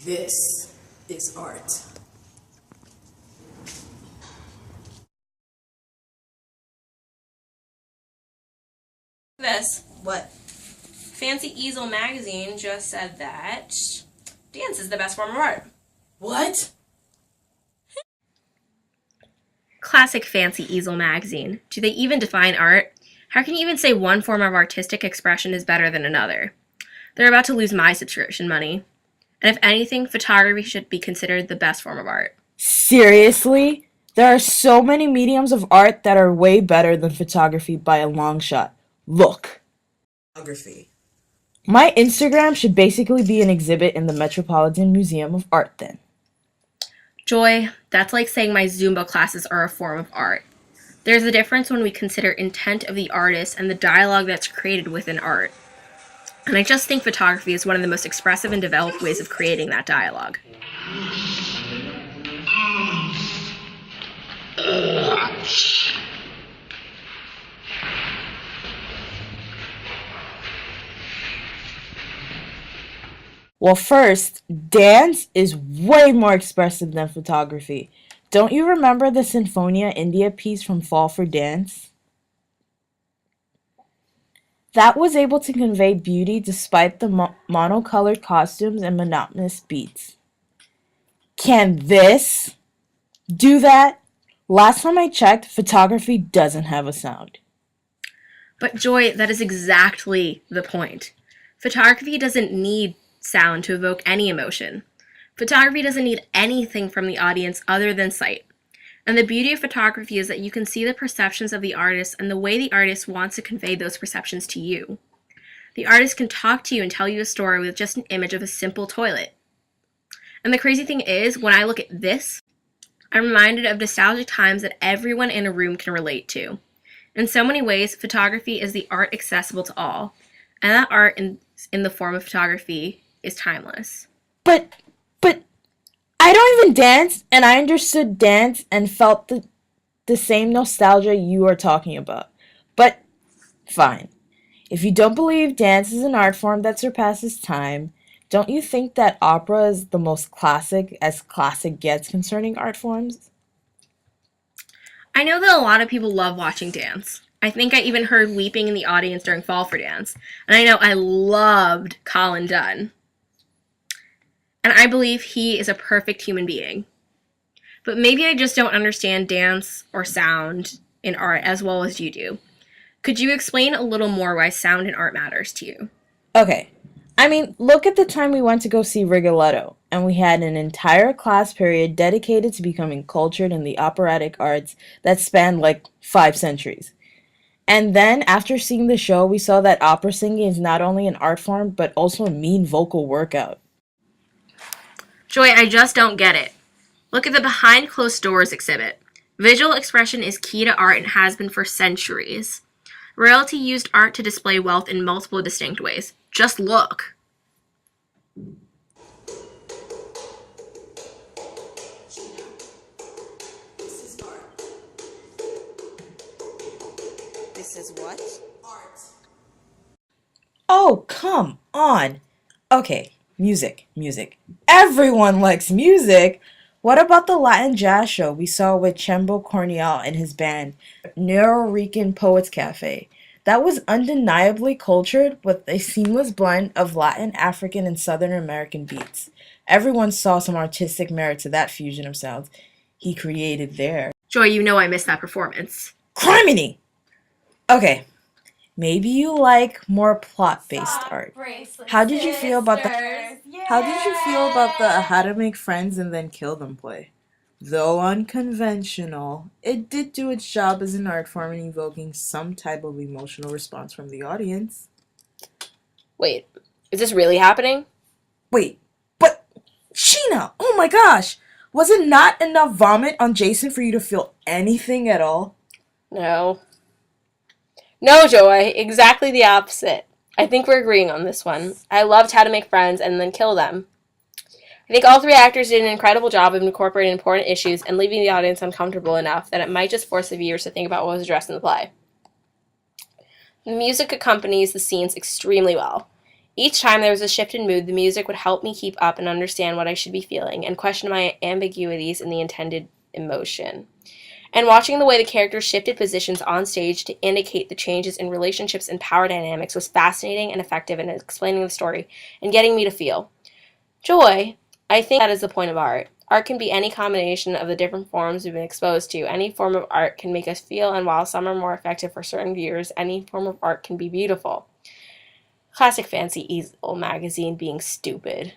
This is art. This. What? Fancy Easel magazine just said that dance is the best form of art. What? Classic Fancy Easel magazine. Do they even define art? How can you even say one form of artistic expression is better than another? They're about to lose my subscription money. And if anything, photography should be considered the best form of art. Seriously? There are so many mediums of art that are way better than photography by a long shot. Look. Photography. My Instagram should basically be an exhibit in the Metropolitan Museum of Art then. Joy, that's like saying my Zumba classes are a form of art. There's a difference when we consider intent of the artist and the dialogue that's created within art. And I just think photography is one of the most expressive and developed ways of creating that dialogue. Well, first, dance is way more expressive than photography. Don't you remember the Sinfonia India piece from Fall for Dance? That was able to convey beauty despite the monocolored costumes and monotonous beats. Can this do that? Last time I checked, photography doesn't have a sound. But Joy, that is exactly the point. Photography doesn't need sound to evoke any emotion. Photography doesn't need anything from the audience other than sight. And the beauty of photography is that you can see the perceptions of the artist and the way the artist wants to convey those perceptions to you. The artist can talk to you and tell you a story with just an image of a simple toilet. And the crazy thing is, when I look at this, I'm reminded of nostalgic times that everyone in a room can relate to. In so many ways, photography is the art accessible to all, and that art in the form of photography is timeless. But I don't even dance, and I understood dance and felt the same nostalgia you are talking about. But fine. If you don't believe dance is an art form that surpasses time, don't you think that opera is the most classic as classic gets concerning art forms? I know that a lot of people love watching dance. I think I even heard weeping in the audience during Fall for Dance. And I know I loved Colin Dunn. And I believe he is a perfect human being. But maybe I just don't understand dance or sound in art as well as you do. Could you explain a little more why sound in art matters to you? Okay. I mean, look at the time we went to go see Rigoletto, and we had an entire class period dedicated to becoming cultured in the operatic arts that spanned like 5 centuries. And then, after seeing the show, we saw that opera singing is not only an art form, but also a mean vocal workout. Joy, I just don't get it. Look at the Behind Closed Doors exhibit. Visual expression is key to art and has been for centuries. Royalty used art to display wealth in multiple distinct ways. Just look. This is art. This is what? Art. Oh, come on. Okay, music. Everyone likes music. What about the Latin jazz show we saw with Chembo Corneal and his band, Nuyorican Poets Cafe? That was undeniably cultured with a seamless blend of Latin, African, and Southern American beats. Everyone saw some artistic merit to that fusion of sounds he created there. Joy, you know I missed that performance. Criminy! Okay, maybe you like more plot-based art. How did you feel about the how to make friends and then kill them play? Though unconventional, it did do its job as an art form in evoking some type of emotional response from the audience. Wait, is this really happening? Wait, but Sheena, oh my gosh! Was it not enough vomit on Jason for you to feel anything at all? No. No, Joy, exactly the opposite. I think we're agreeing on this one. I loved How to Make Friends and Then Kill Them. I think all 3 actors did an incredible job of incorporating important issues and leaving the audience uncomfortable enough that it might just force the viewers to think about what was addressed in the play. The music accompanies the scenes extremely well. Each time there was a shift in mood, the music would help me keep up and understand what I should be feeling and question my ambiguities in the intended emotion. And watching the way the characters shifted positions on stage to indicate the changes in relationships and power dynamics was fascinating and effective in explaining the story and getting me to feel. Joy, I think that is the point of art. Art can be any combination of the different forms we've been exposed to. Any form of art can make us feel, and while some are more effective for certain viewers, any form of art can be beautiful. Classic Fancy Easel magazine being stupid.